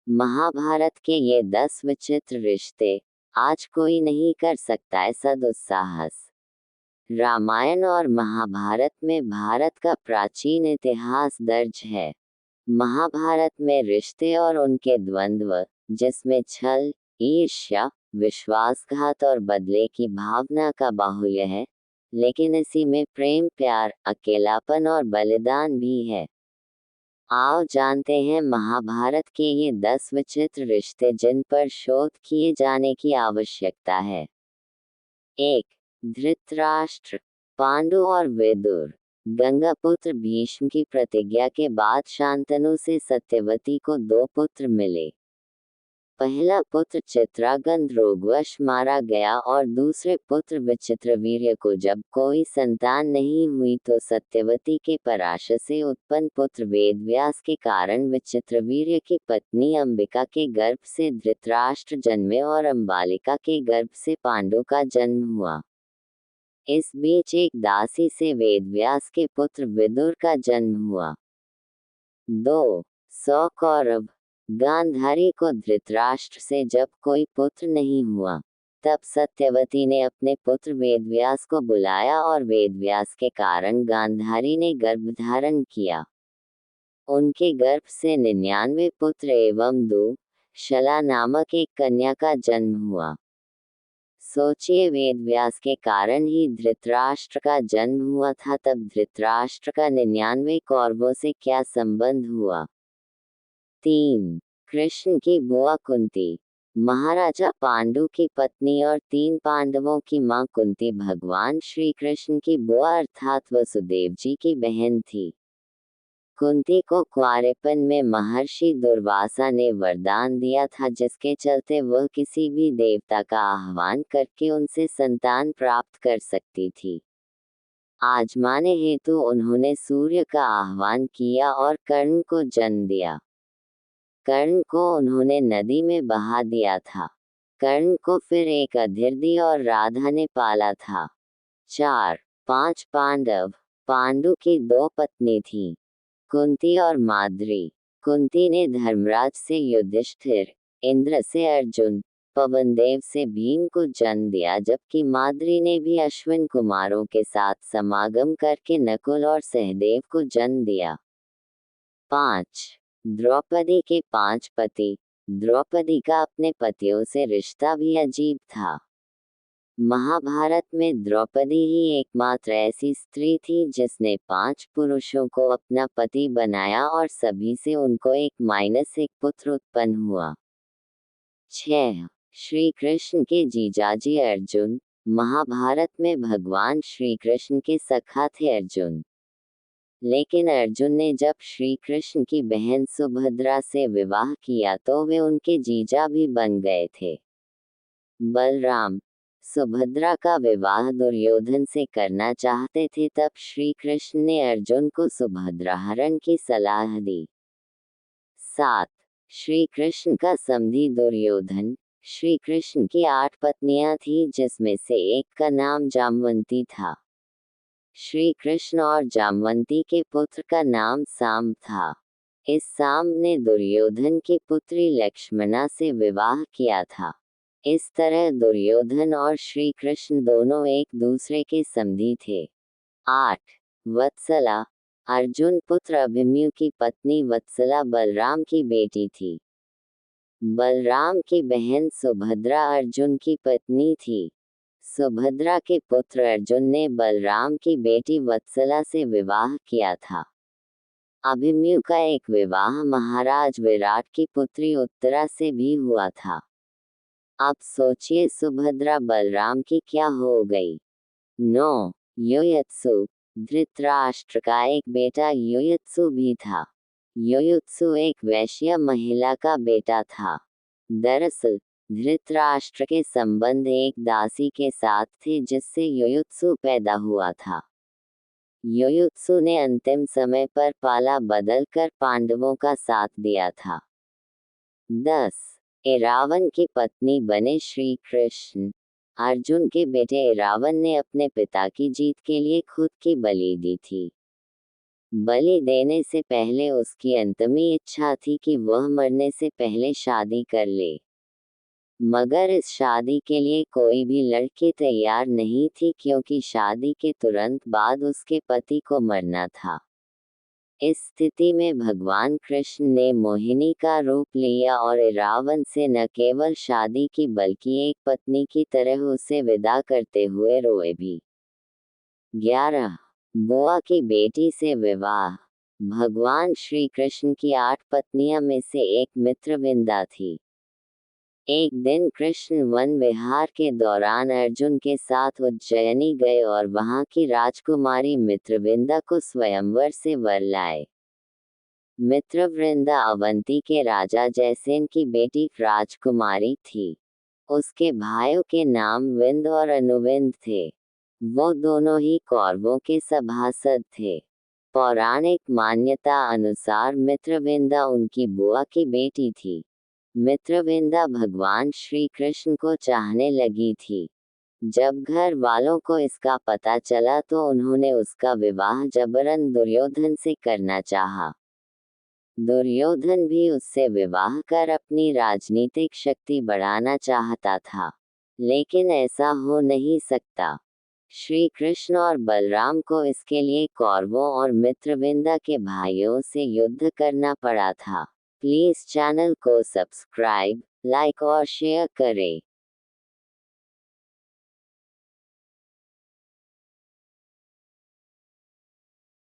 महाभारत के ये 10 विचित्र रिश्ते, आज कोई नहीं कर सकता ऐसा दुस्साहस। रामायण और महाभारत में भारत का प्राचीन इतिहास दर्ज है। महाभारत में रिश्ते और उनके द्वंद्व, जिसमें छल, ईर्ष्या, विश्वासघात और बदले की भावना का बाहुल्य है, लेकिन इसी में प्रेम, प्यार, अकेलापन और बलिदान भी है। आओ जानते हैं महाभारत के ये 10 विचित्र रिश्ते जिन पर शोध किए जाने की आवश्यकता है। 1. धृतराष्ट्र, पांडु और विदुर। गंगापुत्र भीष्म की प्रतिज्ञा के बाद शांतनु से सत्यवती को 2 पुत्र मिले। पहला पुत्र चित्रांगद रोगवश मारा गया और दूसरे पुत्र विचित्रवीर्य को जब कोई संतान नहीं हुई तो सत्यवती के पराशर से उत्पन्न पुत्र वेदव्यास के कारण विचित्रवीर्य की पत्नी अंबिका के गर्भ से धृतराष्ट्र जन्मे और अंबालिका के गर्भ से पांडु का जन्म हुआ। इस बीच एक दासी से वेदव्यास के पुत्र विदुर का जन्म हुआ। 2. 100 कौरव। गांधारी को धृतराष्ट्र से जब कोई पुत्र नहीं हुआ, तब सत्यवती ने अपने पुत्र वेदव्यास को बुलाया और वेदव्यास के कारण गांधारी ने गर्भधारण किया। उनके गर्भ से 99 पुत्र एवं दुःशला नामक एक कन्या का जन्म हुआ। सोचिए, वेदव्यास के कारण ही धृतराष्ट्र का जन्म हुआ था, तब धृतराष्ट्र का 99 कौरवों से क्या संबंध हुआ। 3. कृष्ण की बुआ कुंती। महाराजा पांडु की पत्नी और 3 पांडवों की मां कुंती भगवान श्री कृष्ण की बुआ अर्थात वसुदेव जी की बहन थी। कुंती को कुंवारेपन में महर्षि दुर्वासा ने वरदान दिया था, जिसके चलते वह किसी भी देवता का आह्वान करके उनसे संतान प्राप्त कर सकती थी। आजमाने हेतु उन्होंने सूर्य का आह्वान किया और कर्ण को जन्म दिया। कर्ण को उन्होंने नदी में बहा दिया था। कर्ण को फिर एक अधीर दी और राधा ने पाला था। 4. 5 पांडव। पांडु की 2 पत्नी थीं, कुंती और माद्री। कुंती ने धर्मराज से युधिष्ठिर, इंद्र से अर्जुन, पवनदेव से भीम को जन्म दिया, जबकि माद्री ने भी अश्विन कुमारों के साथ समागम करके नकुल और सहदेव को जन्म दिया। 5. द्रौपदी के 5 पति। द्रौपदी का अपने पतियों से रिश्ता भी अजीब था। महाभारत में द्रौपदी ही एकमात्र ऐसी स्त्री थी जिसने 5 पुरुषों को अपना पति बनाया और सभी से उनको 1-1 पुत्र उत्पन्न हुआ। 6. श्री कृष्ण के जीजाजी अर्जुन। महाभारत में भगवान श्री कृष्ण के सखा थे अर्जुन, लेकिन अर्जुन ने जब श्री कृष्ण की बहन सुभद्रा से विवाह किया तो वे उनके जीजा भी बन गए थे। बलराम। सुभद्रा का विवाह दुर्योधन से करना चाहते थे, तब श्री कृष्ण ने अर्जुन को सुभद्राहरण की सलाह दी। 7. श्री कृष्ण का समधी दुर्योधन। श्री कृष्ण की 8 पत्नियां थीं, जिसमें से एक का नाम जामवंती था। श्री कृष्ण और जामवंती के पुत्र का नाम साम था। इस साम ने दुर्योधन की पुत्री लक्ष्मणा से विवाह किया था। इस तरह दुर्योधन और श्री कृष्ण दोनों एक दूसरे के समधी थे। 8. वत्सला। अर्जुन पुत्र अभिमन्यु की पत्नी वत्सला बलराम की बेटी थी। बलराम की बहन सुभद्रा अर्जुन की पत्नी थी। सुभद्रा के पुत्र अर्जुन ने बलराम की बेटी वत्सला से विवाह किया था। अभिमन्यु का एक विवाह महाराज विराट की पुत्री उत्तरा से भी हुआ था। अब सोचिए सुभद्रा बलराम की क्या हो गई। 9. युयुत्सु। धृतराष्ट्र का एक बेटा युयुत्सु भी था। युयुत्सु एक वैश्य महिला का बेटा था। दरअसल धृतराष्ट्र के संबंध एक दासी के साथ थे, जिससे युयुत्सु पैदा हुआ था। युयुत्सु ने अंतिम समय पर पाला बदलकर पांडवों का साथ दिया था। 10. इरावन की पत्नी बने श्री कृष्ण। अर्जुन के बेटे इरावन ने अपने पिता की जीत के लिए खुद की बलि दी थी। बलि देने से पहले उसकी अंतमी इच्छा थी कि वह मरने से पहले शादी कर ले। मगर इस शादी के लिए कोई भी लड़की तैयार नहीं थी क्योंकि शादी के तुरंत बाद उसके पति को मरना था। इस स्थिति में भगवान कृष्ण ने मोहिनी का रूप लिया और रावण से न केवल शादी की बल्कि एक पत्नी की तरह उसे विदा करते हुए रोए भी। 11. बुआ की बेटी से विवाह। भगवान श्री कृष्ण की 8 पत्नियां में से एक मित्रविंदा थी। एक दिन कृष्ण वन विहार के दौरान अर्जुन के साथ उज्जैनी गए और वहां की राजकुमारी मित्रविंदा को स्वयंवर से वर लाए। मित्रवृंदा अवंती के राजा जयसेन की बेटी राजकुमारी थी। उसके भाइयों के नाम विंद और अनुविंद थे। वो दोनों ही कौरवों के सभासद थे। पौराणिक मान्यता अनुसार मित्रविंदा उनकी बुआ की बेटी थी। मित्रविंदा भगवान श्री कृष्ण को चाहने लगी थी। जब घर वालों को इसका पता चला तो उन्होंने उसका विवाह जबरन दुर्योधन से करना चाहा। दुर्योधन भी उससे विवाह कर अपनी राजनीतिक शक्ति बढ़ाना चाहता था, लेकिन ऐसा हो नहीं सकता। श्री कृष्ण और बलराम को इसके लिए कौरवों और मित्रविंदा के भाइयों से युद्ध करना पड़ा था। प्लीज चैनल को सब्सक्राइब, लाइक और शेयर करें।